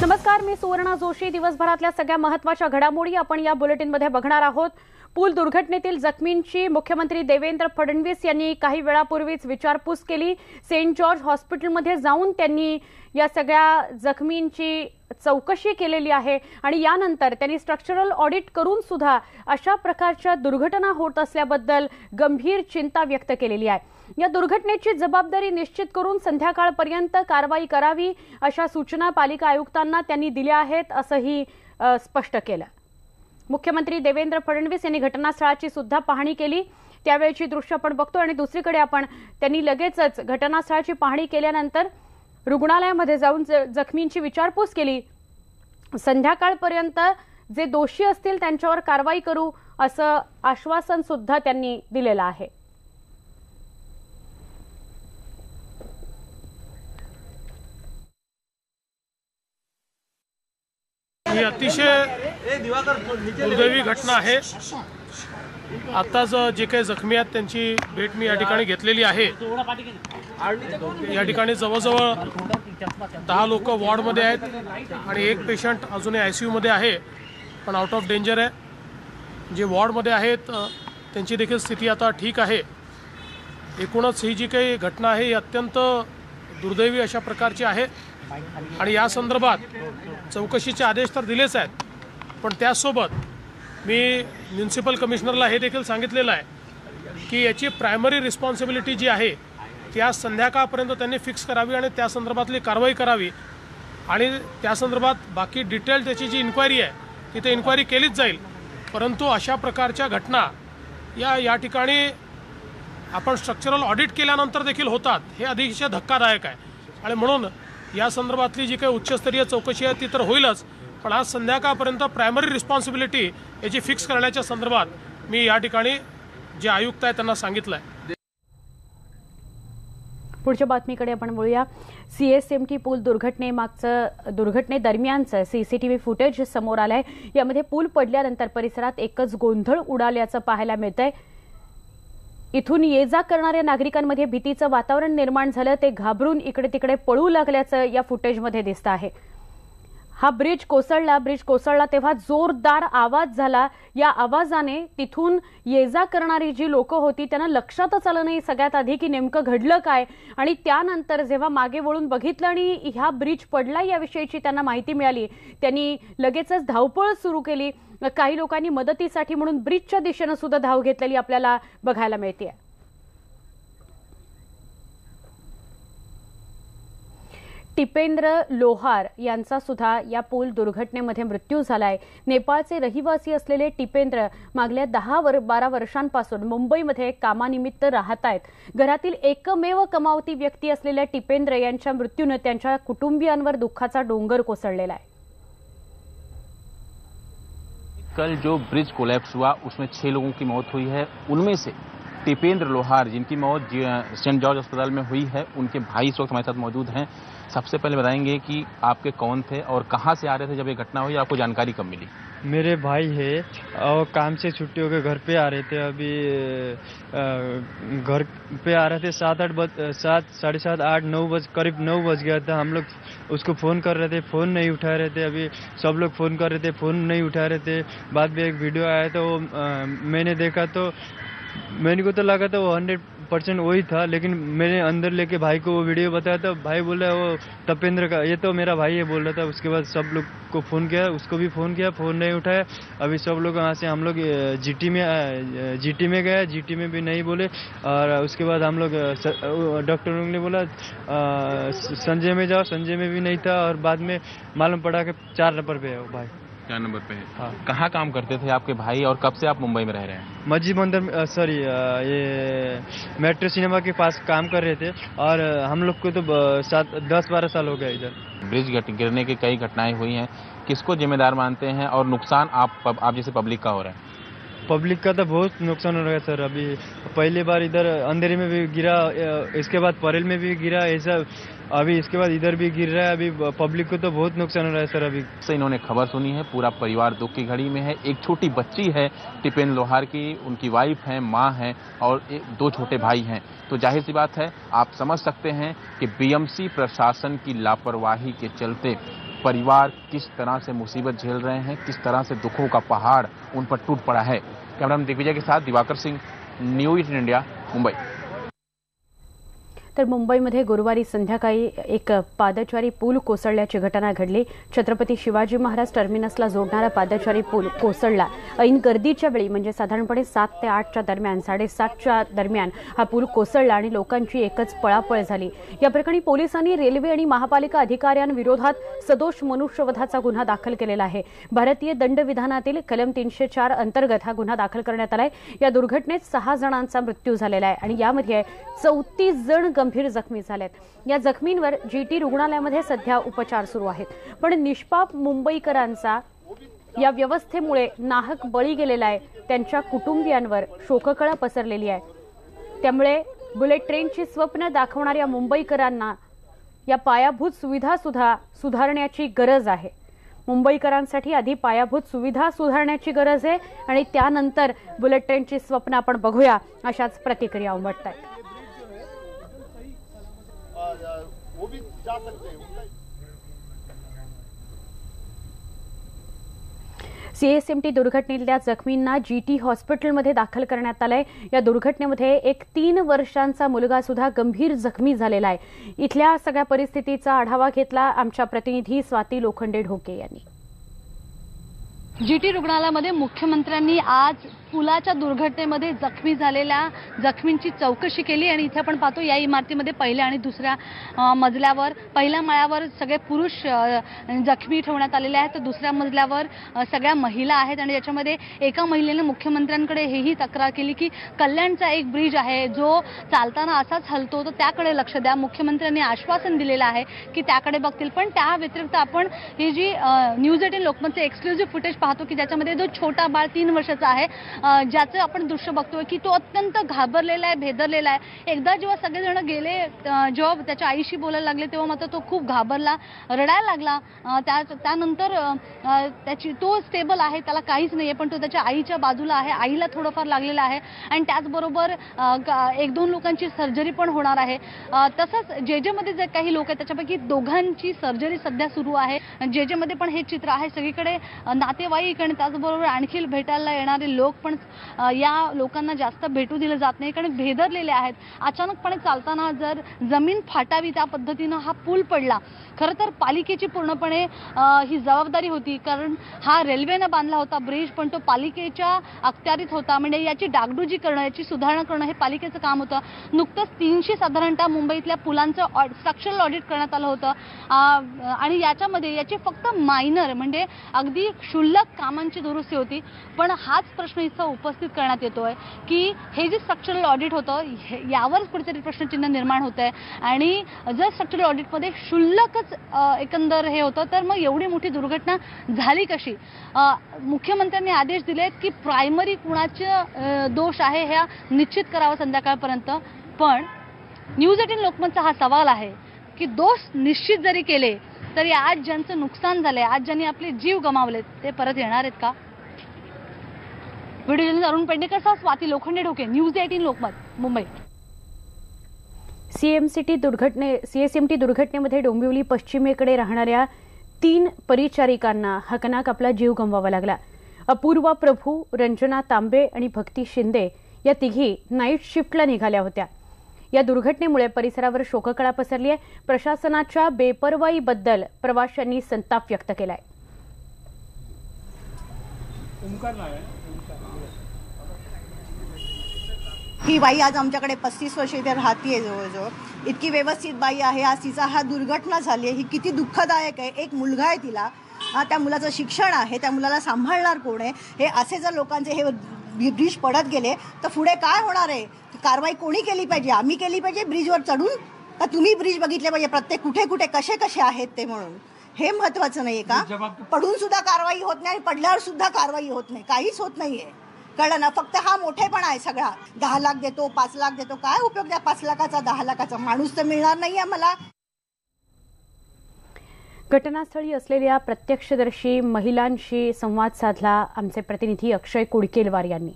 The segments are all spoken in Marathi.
नमस्कार, मी सुवर्णा जोशी। दिवसभरातल्या सगळ्या महत्त्वाच्या घडामोडी आपण या बुलेटिनमध्ये बघणार आहोत। पूल दुर्घटनेतील जखमींची मुख्यमंत्री देवेंद्र फडणवीस यांनी काही वेळापूर्वीच विचारपूस केली। सेंट जॉर्ज हॉस्पिटलमध्ये जाऊन त्यांनी या सगळ्या जखमींची चौकशी केलेली आहे आणि यानंतर त्यांनी स्ट्रक्चरल ऑडिट करून सुद्धा अशा प्रकारच्या दुर्घटना होत असल्याबद्दल गंभीर चिंता व्यक्त केलेली आहे। या दुर्घटनेची जबाबदारी निश्चित करून संध्याकाळपर्यंत कारवाई करावी अशा सूचना पालिका आयुक्तांना त्यांनी दिल्या आहेत असंही स्पष्ट केलं। मुख्यमंत्री देवेंद्र फडणवीस यांनी घटनास्थळाची सुद्धा पाहणी केली, त्यावेळची दृश्य आपण बघतो आणि दुसरीकडे त्यांनी लगेचच घटनास्थळाची पाहणी केल्यानंतर रुग्णालयामध्ये जाऊन जखमींची विचारपूस केली। संध्याकाळपर्यंत जे दोषी असतील त्यांच्यावर कारवाई करू असं आश्वासन सुद्धा त्यांनी दिलेलं आहे। ही अतिशय दुर्दैवी घटना आहे। आताच जे काही जखमी आहेत त्यांची भेट मी या ठिकाणी घेतलेली आहे। या ठिकाणी जवळजवळ 10 लोक वॉर्डमध्ये आहेत आणि एक पेशंट अजूनही आयसीयू मध्ये आहे, पण आउट ऑफ डेंजर आहे। जे वॉर्डमध्ये आहेत त्यांची देखील स्थिती आता ठीक आहे। एकूणच ही जी काही घटना आहे ही अत्यंत दुर्दैवी अशा प्रकारची आहे आणि या संदर्भात चौकशीचे आदेश तर दिलेच आहेत, पण त्यासोबत मी म्युनिसिपल कमिशनरला हे देखील सांगितलेलं आहे की याची प्रायमरी रिस्पॉन्सिबिलिटी जी आहे ती आज संध्याकाळपर्यंत त्यांनी फिक्स करावी आणि त्या संदर्भातली कारवाई करावी आणि त्या संदर्भात बाकी डिटेल त्याची जी इन्क्वायरी आहे तिथे इन्क्वायरी केलीच जाईल। परंतु अशा प्रकारच्या घटना या ठिकाणी आपण स्ट्रक्चरल ऑडिट केल्यानंतर देखील होतात, हे अतिशय धक्कादायक आहे आणि म्हणून या संदर्भातली जी काही उच्चस्तरीय चौकशी आहे ती तर होईलच, पण आज संध्याकाळपर्यंत प्रायमरी रिस्पॉन्सिबिलिटी याची फिक्स करण्याच्या संदर्भात मी या ठिकाणी जे आयुक्त आहेत त्यांना सांगितलं आहे। पुढच्या बातमीकडे आपण वळूया। सीएसएमटी पूल दुर्घटनेदरम्यानचं सीसीटीव्ही फुटेज समोर आलंय। यामध्ये पूल पडल्यानंतर परिसरात एकच गोंधळ उडाल्याचं पाहायला मिळतंय। इथून ये जा करणाऱ्या नागरिकांमध्ये भीतीचं वातावरण निर्माण झालं, ते घाबरून इकडे तिकडे पळू लागल्याचं या फुटेजमध्ये दिसतं आहे। हा ब्रिज कोसळला तेव्हा जोरदार आवाज झाला। या आवाजाने तिथून ये जा करणारी जी लोक होती त्यांना लक्षातच आलं नाही सगळ्यात आधी की नेमकं घडलं काय, आणि त्यानंतर जेव्हा मागे वळून बघितलं आणि ह्या ब्रिज पडला याविषयीची त्यांना माहिती मिळाली, त्यांनी लगेचच धावपळ सुरू केली। काही लोकांनी मदतीसाठी म्हणून ब्रिजच्या दिशेने सुद्धा धाव घेतलेली आपल्याला बघायला मिळते। टिपेंद्र लोहार यांचा सुद्धा या पूल दुर्घटनेमध्ये मृत्यू झालाय। नेपाळचे रहिवासी असलेले टिपेंद्र मागल्या 10-12 वर्षांपासून मुंबईमध्ये कामानिमित्त राहत आहेत। घरातील एकमेव कमावती व्यक्ती असलेल्या टिपेंद्र यांच्या मृत्यूने त्यांच्या कुटुंबियांवर दुःखाचा डोंगर कोसळलेला आहे। कल जो ब्रिज कोलैप्स हुआ उसमें 6 लोगों की मौत हुई है। उनमें से टिपेंद्र लोहार जिनकी मौत सेंट जॉर्ज अस्पताल में हुई है, उनके भाई इस वक्त हमारे साथ मौजूद हैं। सबसे पहले बताएंगे कि आपके कौन थे और कहां से आ रहे थे जब ये घटना हुई, आपको जानकारी कब मिली? मेरे भाई है और काम से छुट्टी होकर घर पे आ रहे थे। अभी घर पे आ रहे थे 7, साढ़े 7, 8, 9 बज करीब 9 बज गया था। हम लोग उसको फ़ोन कर रहे थे, फ़ोन नहीं उठा रहे थे। अभी सब लोग फ़ोन कर रहे थे, फ़ोन नहीं उठा रहे थे। बाद में एक वीडियो आया तो वो मैंने देखा तो मैंने को तो लगा था वो 100% वही था, लेकिन मैंने अंदर लेके भाई को वो वीडियो बताया तो भाई बोला वो तपेंद्र का, ये तो मेरा भाई है बोल रहा था। उसके बाद सब लोग को फ़ोन किया, उसको भी फ़ोन किया, फ़ोन नहीं उठाया। अभी सब लोग वहाँ से हम लोग जीटी में गए, जीटी में भी नहीं बोले। और उसके बाद हम लोग डॉक्टरों ने बोला संजय में जाओ, संजय में भी नहीं था। और बाद में मालूम पड़ा कि 4 नंबर पे है वो भाई। 4 नंबर पे है। हाँ। कहाँ काम करते थे आपके भाई और कब से आप मुंबई में रह रहे हैं? मस्जिद मंदिर ये मेट्रो सिनेमा के पास काम कर रहे थे और हम लोग को तो 10-12 साल हो गए इधर। ब्रिज गिरने की कई घटनाएं हुई हैं, किसको जिम्मेदार मानते हैं और नुकसान आप जैसे पब्लिक का हो रहा है? पब्लिक का तो बहुत नुकसान हो रहा है सर। अभी पहली बार इधर अंधेरे में भी गिरा, इसके बाद परेल में भी गिरा, ऐसा अभी इसके बाद इधर भी गिर रहा है। अभी पब्लिक को तो बहुत नुकसान हो रहा है सर। अभी से इन्होंने खबर सुनी है, पूरा परिवार दुख की घड़ी में है। एक छोटी बच्ची है टिपेंद्र लोहार की, उनकी वाइफ है, माँ है और 2 छोटे भाई हैं। तो जाहिर सी बात है, आप समझ सकते हैं कि बीएमसी प्रशासन की लापरवाही के चलते परिवार किस तरह से मुसीबत झेल रहे हैं, किस तरह से दुखों का पहाड़ उन पर टूट पड़ा है। कैमरामैन दिग्विजय के साथ दिवाकर सिंह, न्यूज 18 इंडिया, मुंबई। तर मुंबईमध्ये गुरुवारी संध्याकाळी एक पादचारी पूल कोसळल्याची घटना घडली। छत्रपती शिवाजी महाराज टर्मिनसला जोडणारा पादचारी पूल कोसळला। ऐन गर्दीच्या वेळी म्हणजे साधारणपणे 7 ते 8च्या दरम्यान, 7:30च्या दरम्यान हा पूल कोसळला आणि लोकांची एकच पळापळ झाली। या प्रकरणी पोलिसांनी रेल्वे आणि महापालिका अधिकाऱ्यांविरोधात सदोष मनुष्यवधाचा गुन्हा दाखल केलेला आहे। भारतीय दंडविधानातील कलम 304 अंतर्गत हा गुन्हा दाखल करण्यात आलाय। या दुर्घटनेत 6 जणांचा मृत्यू झालेला आहे आणि यामध्ये 34 जण गंभीर जखमी झालेत। या जखमींवर जीटी रुग्णालयामध्ये सध्या उपचार सुरू आहेत। पण निष्पाप मुंबईकरांचा या व्यवस्थेमुळे नाहक बळी गेलेला आहे। त्यांच्या कुटुंबियांवर शोककळा पसरलेली आहे। त्यामुळे बुलेट ट्रेनची स्वप्न दाखवणाऱ्या मुंबईकरांना या पायाभूत सुविधा सुधारण्याची गरज आहे। मुंबईकरांसाठी आधी पायाभूत सुविधा सुधारण्याची गरज आहे आणि त्यानंतर बुलेट ट्रेनची स्वप्न आपण बघूया, अशाच प्रतिक्रिया उमटतात। वो भी जा सकते हैं। सीएसएमटी दुर्घटनेतल्या जखमींना जीटी हॉस्पिटलमध्ये दाखल करण्यात आलंय। या दुर्घटनेमध्ये एक 3 वर्षांचा मुलगा सुद्धा गंभीर जखमी झालेला आहे। इथल्या सगळ्या परिस्थितीचा आढावा घेतला आमच्या प्रतिनिधी स्वाती लोखंडे ढोके यांनी। जीटी रुग्णालयामध्ये मुख्यमंत्र्यांनी आज पुलाच्या दुर्घटनेमध्ये जखमी झालेल्या जखमींची चौकशी केली आणि इथे आपण पाहतो या इमारतीमध्ये पहिल्या आणि दुसऱ्या मजल्यावर, पहिल्या माळ्यावर सगळे पुरुष जखमी ठेवण्यात आलेले आहेत, तर दुसऱ्या मजल्यावर सगळ्या महिला आहेत। आणि याच्यामध्ये एका महिलेने मुख्यमंत्र्यांकडे हेही तक्रार केली की कल्याणचा एक ब्रिज आहे जो चालताना असाच हलतो, तर त्याकडे लक्ष द्या। मुख्यमंत्र्यांनी आश्वासन दिलेलं आहे की त्याकडे बघतील। पण त्या व्यतिरिक्त आपण ही जी न्यूज 18 लोकमतचे एक्सक्लुझिव्ह फुटेज पाहतो की ज्याच्यामध्ये जो छोटा बाळ 3 वर्षाचा आहे, ज्याचं आपण दृश्य बघतोय की तो अत्यंत घाबरलेला आहे, भेदरलेला आहे। एकदा जेव्हा सगळेजण गेले, जेव्हा त्याच्या आईशी बोलायला लागले, तेव्हा मात्र तो खूप घाबरला, रडायला लागला। त्यानंतर तो स्टेबल आहे, त्याला काहीच नाहीये, पण तो त्याच्या आईच्या बाजूला आहे, आईला थोडंफार लागलेलं आहे आणि त्याचबरोबर 1-2 लोकांची सर्जरी पण होणार आहे। तसंच जेजे मध्ये जे काही लोक आहेत त्याच्यापैकी 2घांची सर्जरी सध्या सुरू आहे। जेजे मध्ये पण हे चित्र आहे, सगळीकडे नातेवाईक आणि त्याचबरोबर आणखी भेटायला येणारे लोक, पण या लोकांना जास्त भेटू दिलं जात नाही कारण भेदरलेले आहेत। अचानकपणे चालताना जर जमीन फाटावी त्या पद्धतीनं हा पूल पडला। खरं तर पालिकेची पूर्णपणे ही जबाबदारी होती, कारण हा रेल्वेनं बांधला होता ब्रिज, पण तो पालिकेच्या अखत्यारीत होता। म्हणजे याची डागडुजी करणं, याची सुधारणा करणं हे पालिकेचं काम होतं। नुकतंच 300 साधारणतः मुंबईतल्या पुलांचं स्ट्रक्चरल ऑडिट करण्यात आलं होतं आणि याच्यामध्ये याची फक्त मायनर म्हणजे अगदी क्षुल्लक कामांची दुरुस्ती होती। पण हाच प्रश्न इथं उपस्थित करण्यात येतोय की हे जे स्ट्रक्चरल ऑडिट होतं यावर कुठेतरी प्रश्नचिन्ह निर्माण होत आहे आणि जर स्ट्रक्चरल ऑडिटमध्ये क्षुल्लकच एकंदर हे होतं तर मग एवढी मोठी दुर्घटना झाली कशी। मुख्यमंत्र्यांनी आदेश दिलेत की प्रायमरी कुणाचे दोष आहे हे निश्चित करावं संध्याकाळपर्यंत। पण न्यूज 18 लोकमतचा हा सवाल आहे की दोष निश्चित जरी केले तरी आज ज्यांचं नुकसान झालंय, आज ज्यांनी आपले जीव गमावलेत, ते परत येणार आहेत का? व्हिडिओ जर्नलिस्ट अरुण पेडणेकरसह स्वाती लोखंडे ढोके, न्यूज 18 लोकमत, मुंबई। सीएसएमटी दुर्घटनेमध्ये डोंबिवली पश्चिमेकडे राहणाऱ्या 3 परिचारिकांना हकनाक आपला जीव गमवावा लागला। अपूर्वा प्रभू, रंजना तांबे आणि भक्ती शिंदे या तिघी नाईट शिफ्टला निघाल्या होत्या। या दुर्घटनेमुळे परिसरावर शोककळा पसरली आहे। प्रशासनाच्या बेपर्वाईबद्दल प्रवाशांनी संताप व्यक्त केलाय। ही बाई आज आमच्याकडे 35 वर्ष इथे राहतीये, जवळजवळ इतकी व्यवस्थित बाई आहे। आज तिचा हा दुर्घटना झाली आहे, ही किती दुःखदायक आहे। एक मुलगा आहे तिला, त्या मुलाचं शिक्षण आहे, त्या मुलाला सांभाळणार कोण आहे? हे असे जर लोकांचे हे ब्रिज पडत गेले तर पुढे काय होणार आहे? कारवाई कोणी केली पाहिजे? आम्ही केली पाहिजे ब्रिजवर चढून, का तुम्ही ब्रिज बघितले पाहिजे प्रत्येक कुठे कुठे कसे कसे आहेत ते? म्हणून हे महत्वाचं नाहीये का? पडून सुद्धा कारवाई होत नाही आणि पडल्यावर सुद्धा कारवाई होत नाही, काहीच होत नाहीये, कळलं ना? फक्त हा मोठेपणा आहे सगळा। 10 लाख देतो, 5 लाख देतो, काय उपयोग त्या 5 लाखाचा 10 लाखाचा? माणूस तर मिळणार नाही आम्हाला। घटनास्थळी असलेल्या प्रत्यक्षदर्शी महिलांशी संवाद साधला आमचे प्रतिनिधी अक्षय कुडकेलवार यांनी।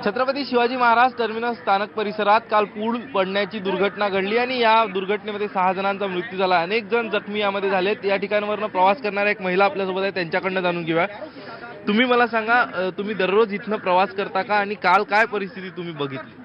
छत्रपती शिवाजी महाराज टर्मिनस स्थानक परिसरात काल पूल पडण्याची दुर्घटना घडली आणि या दुर्घटनेमध्ये 6 जणांचा मृत्यू झाला. अनेक जण जखमी यामध्ये झालेत. या ठिकाणावरून प्रवास करणाऱ्या एक महिला आपल्यासोबत आहे, त्यांच्याकडनं जाणून घेऊया. तुम्ही मला सांगा, तुम्ही दररोज इथनं प्रवास करता का आणि काल काय परिस्थिती तुम्ही बघितली?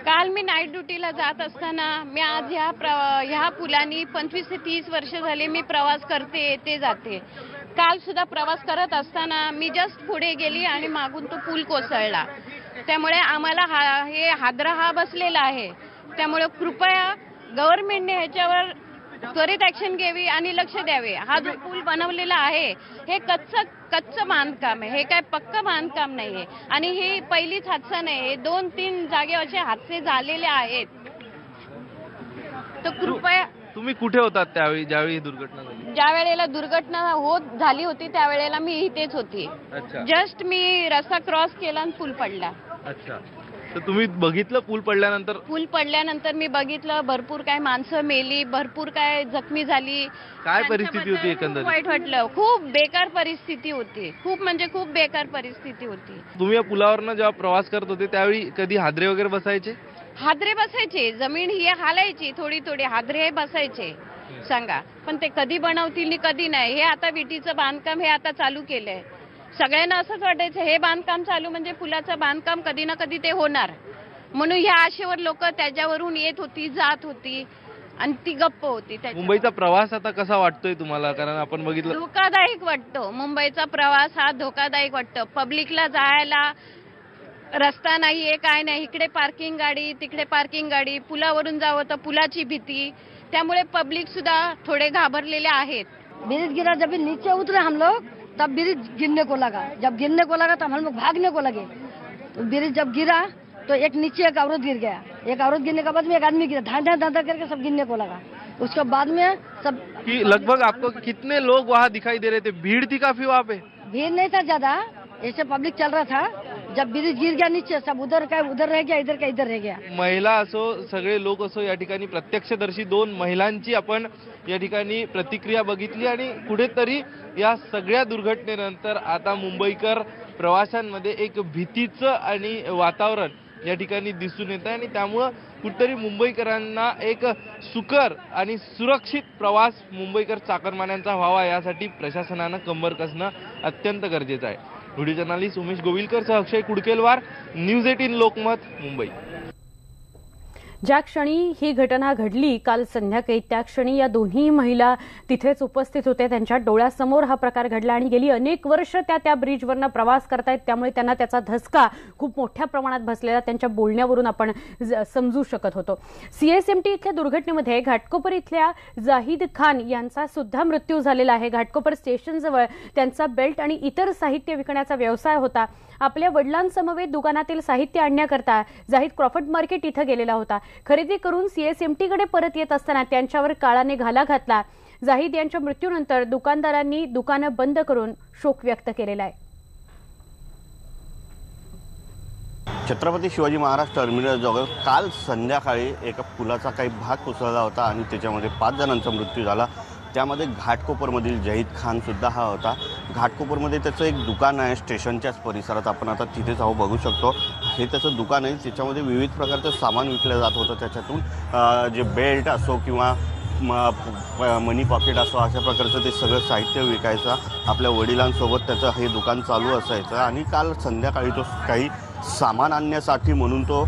काल मी नाईट ड्युटीला जात असताना मी आज ह्या पुलानी 25 ते 30 वर्ष झाले मी प्रवास करते, येते जाते. काल सुद्धा प्रवास करत असताना मी जस्ट पुढे गेली आणि मागून तो पूल कोसळला. त्यामुळे आम्हाला हे हादरा हा बसलेला आहे. त्यामुळे कृपया गव्हर्नमेंटने ह्याच्यावर त्वरित ऍक्शन घ्यावी आणि लक्ष द्यावे. हा जो पूल बनवलेला आहे हे कच्चं बांधकाम आहे, हे काय पक्कं बांधकाम नाहीये आणि ही पहिलीच हादसा नाही, हे 2-3 जागेवर असे हादसे झालेले आहेत. तर कृपया तुम्ही कुठे होतात त्यावेळी ज्यावेळी ही दुर्घटना झाली? ज्या वेळेला दुर्घटना झाली होती त्यावेळेला मी इथेच होती. जस्ट मी रस्ता क्रॉस केला आणि पूल पडला. अच्छा, तर तुम्ही बघितलं पूल पडल्यानंतर? पूल पडल्यानंतर मी बघितलं, भरपूर काय माणसं मेली, भरपूर काय जखमी झाली. काय परिस्थिती होती एकंदरीत? वाईट वाटलं, खूप बेकार परिस्थिती होती, खूप म्हणजे खूप बेकार परिस्थिती होती. तुम्ही या पुलावरनं जेव्हा प्रवास करत होते त्यावेळी कधी हादरे वगैरे बसायचे? हादरे बसायचे, जमीन ही हालायची थोडी थोडी, हादरे बसायचे. सांगा, पण ते कधी बनवतील आणि कधी नाही. हे आता विटीचं बांधकाम हे आता चालू केलंय. सगळ्यांना असंच वाटायचं हे बांधकाम चालू म्हणजे पुलाचं बांधकाम कधी ना कधी ते होणार, म्हणून ह्या आशेवर लोक त्याच्यावरून येत होती, जात होती आणि ती गप्प होती. मुंबईचा प्रवास आता कसा वाटतोय तुम्हाला? कारण आपण बघितलं धोकादायक वाटतो. मुंबईचा प्रवास हा धोकादायक वाटतो. पब्लिकला जायला रस्ता नाहीये, काय नाही. इकडे पार्किंग गाडी, तिकडे पार्किंग गाडी, पुलावरून जावं तर पुलाची भीती. त्यामुळे पब्लिक सुद्धा थोडे घाबरलेले आहेत. ब्रिज गिरा, जब नीचे उतरे हम लोग तब ब्रिज गिरने को लगा. जब गिरने को लगा तब हम लोग भागने को लगे. तो ब्रिज जब गिरा तो एक नीचे एक औरत गिर गया. एक औरत गिरने के बाद में एक आदमी गिरा. धांधा करके सब गिरने को लगा. उसके बाद में सब लगभग आपको कितने लोग वहाँ दिखाई दे रहे थे? भीड़ थी काफी वहाँ पे? भीड़ नहीं था ज्यादा, ऐसे पब्लिक चल रहा था. जब ब्रिज गिर गया नीचे, सब उधर का उधर रह गया, इधर का इधर रह गया. महिला असो, सगळे लोक असो, या ठिकाणी प्रत्यक्षदर्शी 2 महिलांची आपण या ठिकाणी प्रतिक्रिया बघितली आणि कुठेतरी या सगळ्या दुर्घटनेनंतर आता मुंबईकर प्रवाशांमध्ये एक भीतीचं आणि वातावरण या ठिकाणी दिसून येत आहे आणि त्यामुळं कुठेतरी मुंबईकरांना एक सुकर आणि सुरक्षित प्रवास मुंबईकर चाकरमान्यांचा व्हावा यासाठी प्रशासनानं कंबर कसणं अत्यंत गरजेचं आहे. व्हिडिओ जर्नलिस्ट उमेश गोविलकर सह अक्षय कुडकेलवार, न्यूज 18 लोकमत, मुंबई. ज्या क्षणी ही घटना घडली काल संध्याकाळी, त्या क्षणी या दोन्ही महिला तिथेच उपस्थित होते. त्यांच्या डोळ्यासमोर हा प्रकार घडला आणि गेली अनेक वर्ष त्या ब्रिजवरनं प्रवास करतायत. त्यामुळे त्यांना त्याचा धसका खूप मोठ्या प्रमाणात बसलेला त्यांच्या बोलण्यावरून आपण समजू शकत होतो. सीएसएमटी इथल्या दुर्घटनेमध्ये घाटकोपर इथल्या जाहीद खान यांचा सुद्धा मृत्यू झालेला आहे. घाटकोपर स्टेशनजवळ त्यांचा बेल्ट आणि इतर साहित्य विकण्याचा व्यवसाय होता. आपल्या वडिलांसमवेत दुकानातील साहित्य आणण्याकरता जाहीद क्रॉफर्ड मार्केट इथं गेलेला होता. खरेदी करून सीएसएमटीकडे परत येत असताना त्यांच्यावर काळाने घाला घातला. जाहीद यांच्या मृत्यूनंतर दुकानदारांनी दुकानं बंद करून शोक व्यक्त केलेला आहे. छत्रपती शिवाजी महाराज टर्मिनस जवळ काल संध्याकाळी एका पुलाचा काही भाग कोसळला होता आणि त्याच्यामध्ये 5 जणांचा मृत्यू झाला. त्यामध्ये घाटकोपरमधील जाहीद खान सुद्धा हा होता. घाटकोपरमध्ये त्याचं एक दुकान आहे स्टेशनच्याच परिसरात. आपण आता तिथे जाऊ बघू शकतो. हे त्याचं दुकान आहे, त्याच्यामध्ये विविध प्रकारचं सामान विकलं जात होतं. त्याच्यातून जे बेल्ट असो किंवा मनी पॉकेट असो अशा प्रकारचं ते सगळं साहित्य विकायचं. आपल्या वडिलांसोबत त्याचं हे दुकान चालू असायचं आणि काल संध्याकाळी तो काही सामान आणण्यासाठी म्हणून तो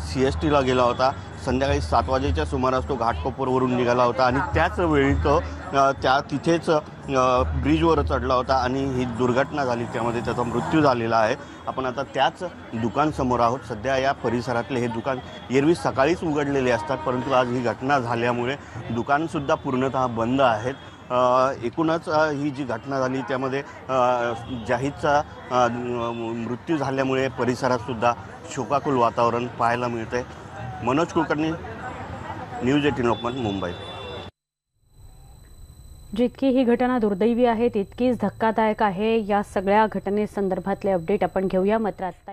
CSTला गेला होता. संध्याकाळी 7 वाजेच्या सुमारास तो घाटकोपरवरून निघाला होता आणि त्याच वेळी तो तिथेच ब्रिजवर चढला होता आणि ही दुर्घटना झाली. त्यामध्ये त्याचा मृत्यू झालेला आहे. आपण आता त्याच दुकानसमोर आहोत. सध्या या परिसरातले हे दुकान एरवी सकाळीच उघडलेले असतात, परंतु आज ही घटना झाल्यामुळे दुकानसुद्धा पूर्णतः बंद आहेत. एकूणच ही जी घटना झाली त्यामध्ये जाहीदचा मृत्यू झाल्यामुळे परिसरातसुद्धा शोकाकुल वातावरण पाहायला मिळते. मनोज कुलकर्णी, न्यूज 18 लोकमत, मुंबई. जितकी ही घटना दुर्दैवी आहे तितकीच धक्कादायक आहे. या सगळ्या घटनेसंदर्भातले अपडेट आपण घेऊया. मात्र आता